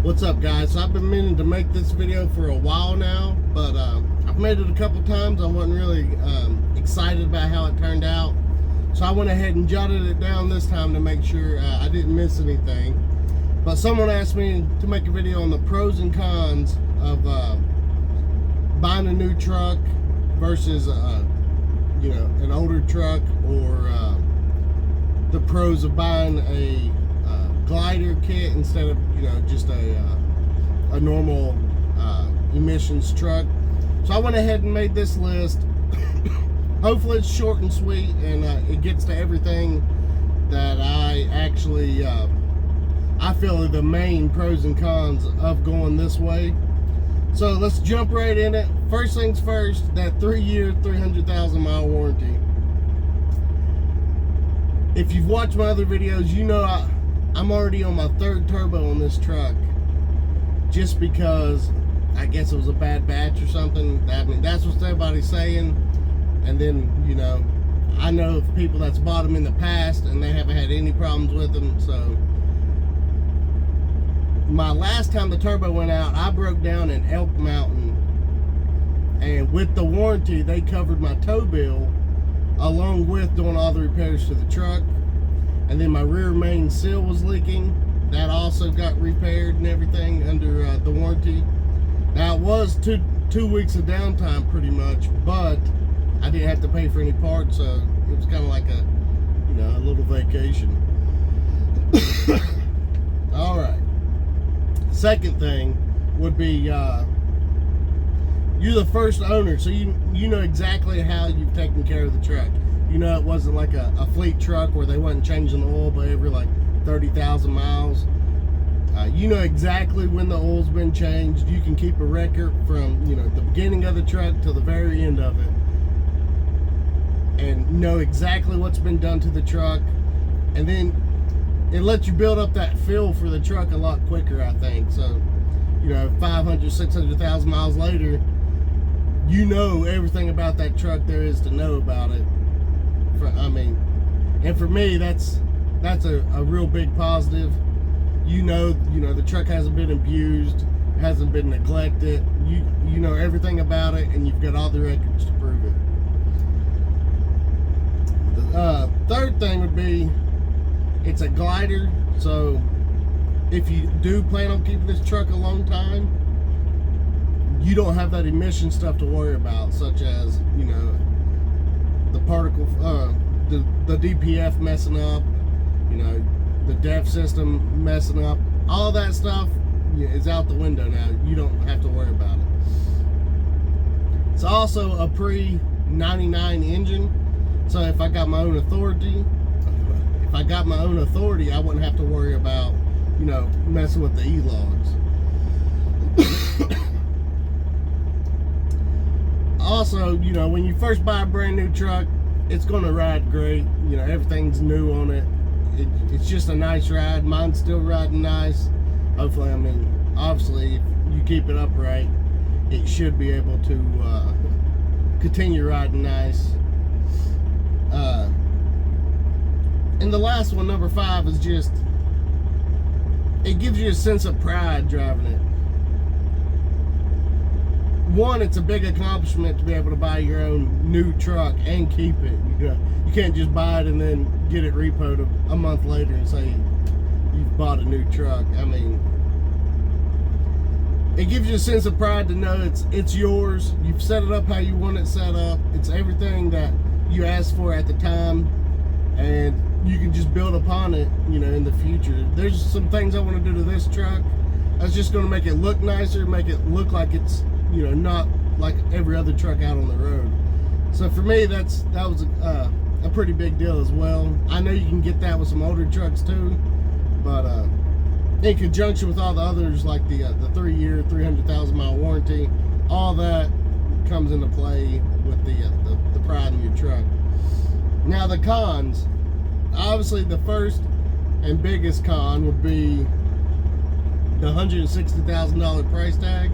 What's up, guys? So I've been meaning to make this video for a while now, but I've made it a couple times. I wasn't really excited about how it turned out, so I went ahead and jotted it down this time to make sure I didn't miss anything. But someone asked me to make a video on the pros and cons of buying a new truck versus an older truck, or the pros of buying a glider kit instead of just a normal emissions truck. So I went ahead and made this list. Hopefully it's short and sweet, and it gets to everything that I actually I feel are the main pros and cons of going this way. So let's jump right in it. First things first, that 3-year 300,000 mile warranty. If you've watched my other videos, you know I'm already on my 3rd turbo on this truck, just because I guess it was a bad batch or something. I mean, that's what everybody's saying. And then, I know of people that's bought them in the past and they haven't had any problems with them. So my last time the turbo went out, I broke down in Elk Mountain, and with the warranty they covered my tow bill along with doing all the repairs to the truck. And then my rear main seal was leaking. That also got repaired and everything under the warranty. Now it was two weeks of downtime pretty much, but I didn't have to pay for any parts, so it was kind of like a little vacation. All right. Second thing would be you're the first owner, so you know exactly how you've taken care of the truck. It wasn't like a fleet truck where they wasn't changing the oil but every like 30,000 miles. You know exactly when the oil's been changed. You can keep a record from the beginning of the truck to the very end of it, and know exactly what's been done to the truck. And then it lets you build up that feel for the truck a lot quicker, I think. So 500, 600,000 miles later, you know everything about that truck there is to know about it. And for me, that's a real big positive. The truck hasn't been abused, hasn't been neglected. You know everything about it, and you've got all the records to prove it. The third thing would be it's a glider, so if you do plan on keeping this truck a long time, you don't have that emission stuff to worry about, such as the particle, the DPF messing up, the DEF system messing up. All that stuff is out the window now. You don't have to worry about it. It's also a pre-99 engine, so if I got my own authority, I wouldn't have to worry about messing with the E-logs. Also, when you first buy a brand new truck, it's going to ride great. Everything's new on it. It's just a nice ride. Mine's still riding nice. Hopefully, obviously, if you keep it upright, it should be able to continue riding nice. And the last one, number 5, is just, it gives you a sense of pride driving it. One, it's a big accomplishment to be able to buy your own new truck and keep it. You can't just buy it and then get it repoed a month later and say you've bought a new truck. It gives you a sense of pride to know it's yours. You've set it up how you want it set up. It's everything that you asked for at the time, and you can just build upon it in the future. There's some things I want to do to this truck that's just going to make it look nicer, make it look like it's not like every other truck out on the road. So for me, that was a pretty big deal as well. I know you can get that with some older trucks too, but in conjunction with all the others, like the 3-year 300,000 mile warranty, all that comes into play with the pride in your truck. Now the cons, obviously the first and biggest con would be the $160,000 price tag.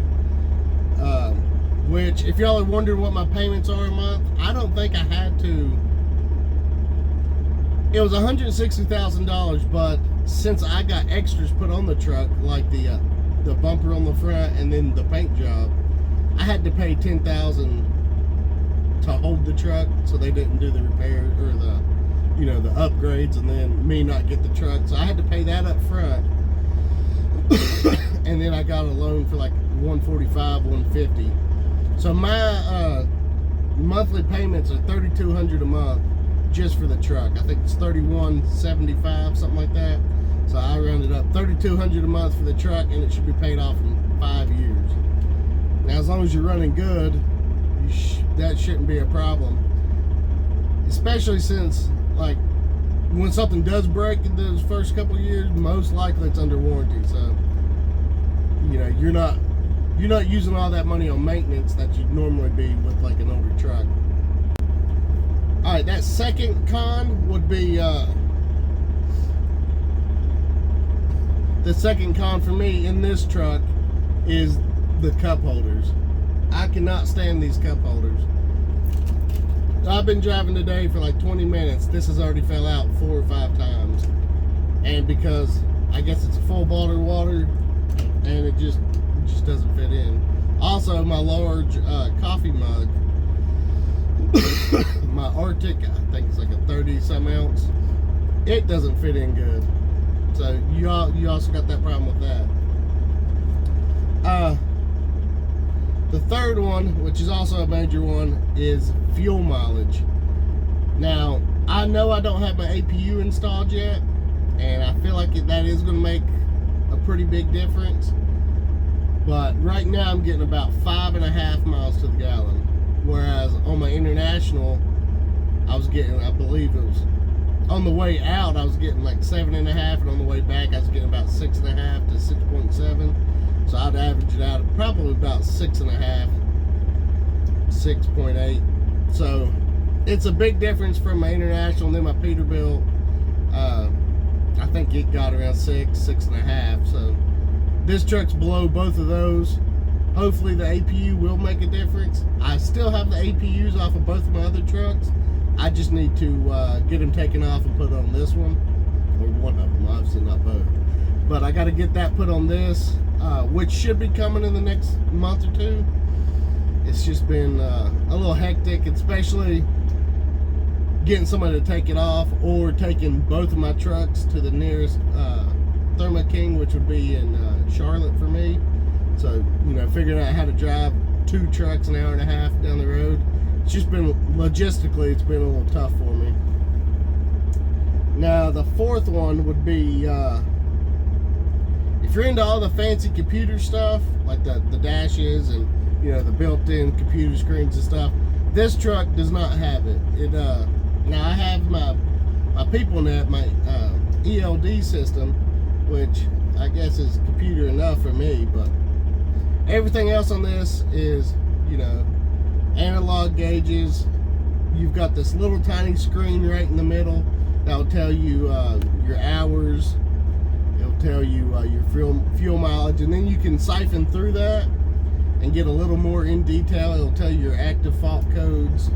Which, if y'all are wondering what my payments are a month, I don't think I had to. It was $160,000, but since I got extras put on the truck, like the the bumper on the front and then the paint job, I had to pay $10,000 to hold the truck, so they didn't do the repair or the, you know, the upgrades, and then me not get the truck. So I had to pay that up front. And then I got a loan for like $145, $150. So my monthly payments are $3,200 a month just for the truck. I think it's $3,175, something like that. So I rounded up $3,200 a month for the truck, and it should be paid off in 5 years. Now, as long as you're running good, that shouldn't be a problem. Especially since, like, when something does break in those first couple of years, most likely it's under warranty. So, you know, you're not using all that money on maintenance that you'd normally be with like an older truck. All right, that second con would be the second con for me in this truck is the cup holders. I cannot stand these cup holders. I've been driving today for like 20 minutes. This has already fell out 4 or 5 times. And because I guess it's a full bottle of water and it just doesn't fit in. Also, my large coffee mug, my Arctic, I think it's like a 30-some ounce, it doesn't fit in good. So you also got that problem with that. The third one, which is also a major one, is fuel mileage. Now, I know I don't have my APU installed yet, and I feel like that is going to make a pretty big difference. But right now I'm getting about 5.5 miles to the gallon. Whereas on my international, I was getting, I believe it was, on the way out I was getting like 7.5, and on the way back I was getting about 6.5 to 6.7. So I'd average it out at probably about 6.5, 6.8. So it's a big difference from my international. And then my Peterbilt, I think it got around 6.5. So this truck's below both of those. Hopefully the APU will make a difference. I still have the APUs off of both of my other trucks. I just need to get them taken off and put on this one, or one of them, obviously not both. But I got to get that put on this, which should be coming in the next month or two. It's just been a little hectic, especially getting somebody to take it off, or taking both of my trucks to the nearest Thermo King, which would be in Charlotte for me. So, you know, figuring out how to drive 2 trucks an hour and a half down the road, it's just been, logistically, it's been a little tough for me. Now, the fourth one would be, if you're into all the fancy computer stuff, like the dashes and, you know, the built-in computer screens and stuff, this truck does not have it. Now I have my PeopleNet, my ELD system, which I guess is computer enough for me, but everything else on this is, you know, analog gauges. You've got this little tiny screen right in the middle that will tell you your hours. It'll tell you your fuel mileage, and then you can siphon through that and get a little more in detail. It'll tell you your active fault codes,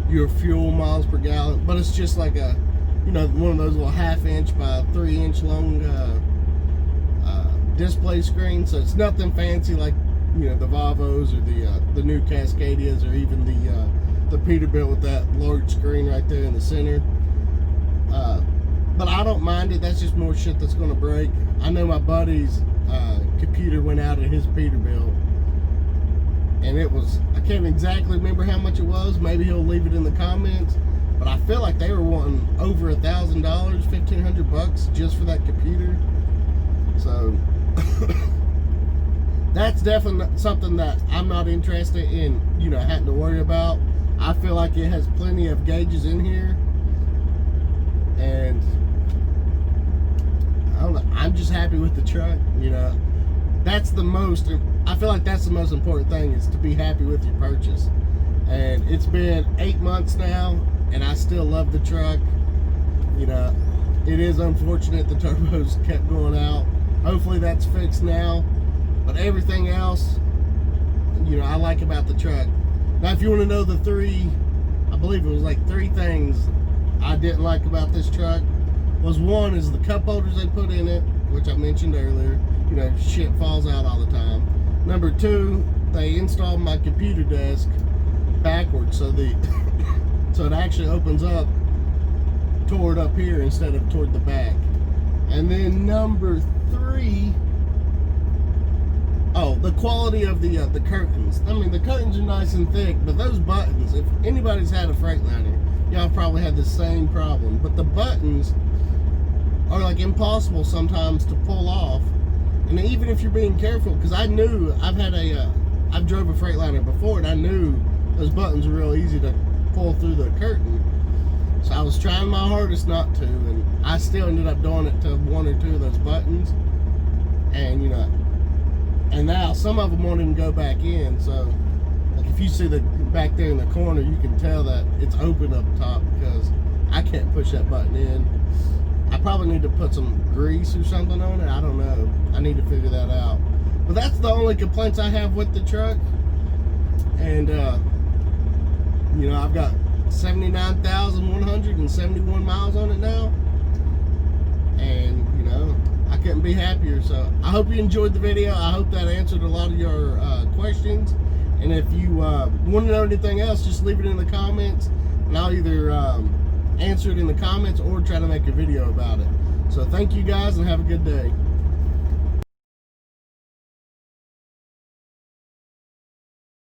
your fuel miles per gallon, but it's just like a, you know, one of those little 1/2 inch by 3 inch long display screen. So it's nothing fancy like, you know, the Volvos or the new Cascadias, or even the Peterbilt with that large screen right there in the center. But I don't mind it. That's just more shit that's going to break. I know my buddy's computer went out in his Peterbilt, and it was, I can't exactly remember how much it was. Maybe he'll leave it in the comments, but I feel like they were wanting over $1,000, $1,500 just for that computer. So that's definitely something that I'm not interested in, you know, having to worry about. I feel like it has plenty of gauges in here, and I don't know, I'm just happy with the truck. You know, that's the most, I feel like that's the most important thing, is to be happy with your purchase. And it's been 8 months now, and I still love the truck. You know, it is unfortunate the turbos kept going out. Hopefully that's fixed now. But everything else, you know, I like about the truck. Now, if you want to know the 3, I believe it was like 3 things I didn't like about this truck, was one is the cup holders they put in it, which I mentioned earlier. you know, shit falls out all the time. Number two, they installed my computer desk backwards, so so it actually opens up toward up here instead of toward the back. And then number three, oh, the quality of the curtains. I mean, the curtains are nice and thick, but those buttons, if anybody's had a Freightliner, y'all probably had the same problem. But the buttons are like impossible sometimes to pull off. And even if you're being careful, because I knew I've drove a Freightliner before, and I knew those buttons were real easy to pull through the curtain. So I was trying my hardest not to, and I still ended up doing it to one or two of those buttons. And you know, and now some of them won't even go back in. So like if you see the back there in the corner, you can tell that it's open up top because I can't push that button in. I probably need to put some grease or something on it. I don't know. I need to figure that out. But that's the only complaints I have with the truck. And you know, I've got 79,171 miles on it now. And you know, I couldn't be happier. So I hope you enjoyed the video. I hope that answered a lot of your questions. And if you want to know anything else, just leave it in the comments, and I'll either answer it in the comments or try to make a video about it. So thank you guys, and have a good day.